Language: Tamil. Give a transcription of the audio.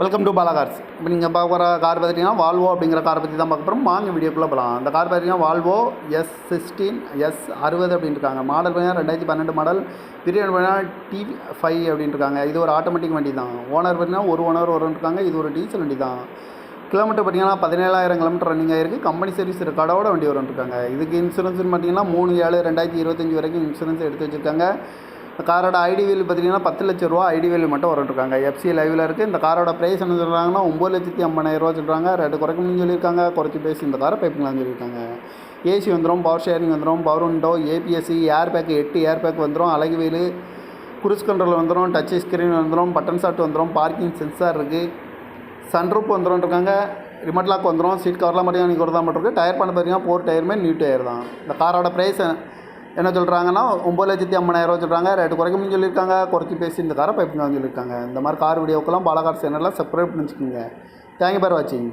Welcome to Bala cars. இப்போ நீங்கள் பார்க்க போகிற கார் பார்த்துட்டிங்கன்னா வால்வோ அப்படிங்கிற காரை பற்றி தான் பார்க்க போகிறோம். வாங்க வீடியோக்குள்ளே போகலாம். அந்த கார் பார்த்தீங்கன்னா வால்வோ S16 S60 அப்படின்னு இருக்காங்க. மாடல் பார்த்தீங்கன்னா 2012 மாடல். பீரியட் பார்த்தீங்கன்னா T5 அப்படின்னு இருக்காங்க. இது ஒரு ஆட்டோமேட்டிக் வண்டி தான். ஓனர் பார்த்தீங்கன்னா ஒரு ஓனர் இருக்காங்க. இது ஒரு டீசல் வண்டி தான். கிலோமீட்டர் பார்த்தீங்கன்னா 17,000 கிலோமீட்டர் ரன்னிங் ஆகிருக்கு. கம்பெனி சர்வீஸ் ரெக்கார்டோட வண்டி இருக்காங்க. இதுக்கு இன்சூரன்ஸ்னு பார்த்தீங்கன்னா 3/7/2025 வரைக்கும் இன்சூரன்ஸ் எடுத்து வச்சுருக்காங்க. இந்த காரோட ஐடி வேல்யூ பார்த்தீங்கன்னா 10 லட்ச ரூபா ஐடி வேல்யூ மட்டும் வரட்டுருக்காங்க. எஃப்சி லைவில் இருக்குது. இந்த காரோட ப்ரைஸ் என்ன சொல்கிறாங்கன்னா 9,50,000 சொல்கிறாங்க. ரேட்டு குறைக்கணும்னு சொல்லியிருக்காங்க. குறைச்சி பேசி இந்த காரை பைப்பிங்களான்னு சொல்லியிருக்காங்க. ஏசி வந்துடும், பவர் ஷேரிங் வந்துடும், power window, ABSC, air bag 8 air bag வந்துடும், அழகு வீல், குரூஸ் கண்ட்ரோல் வந்துடும், டச் ஸ்க்ரீன் வந்துடும், பட்டன் ஷாட் வந்துடும், பார்க்கிங் சென்சார் இருக்குது, சன்ரூப் வந்துடும் இருக்காங்க, ரிமோட் லாக் வந்துடும், சீட் கவர்லாம் மட்டும் நீங்கள் கொடுத்தா மட்டும் இருக்குது. டயர் பண்ண பார்த்தீங்கன்னா 4 டயருமே நியூ டயர் தான். இந்த காரோட ப்ரைஸ் என்ன சொல்கிறாங்கன்னா 9,50,000 சொல்கிறாங்க. ரேட்டு குறைக்கணும்னு சொல்லியிருக்காங்க. குறைச்சி பேசி இந்த காரை பைப்புங்க சொல்லியிருக்காங்க. இந்த மாதிரி கார் வீடியோக்கெல்லாம் பாலா கார் சேனலில் சப்ஸ்கிரைப் பண்ணி வச்சுக்கோங்க. தேங்க்யூ ஃபார் வாட்சிங்.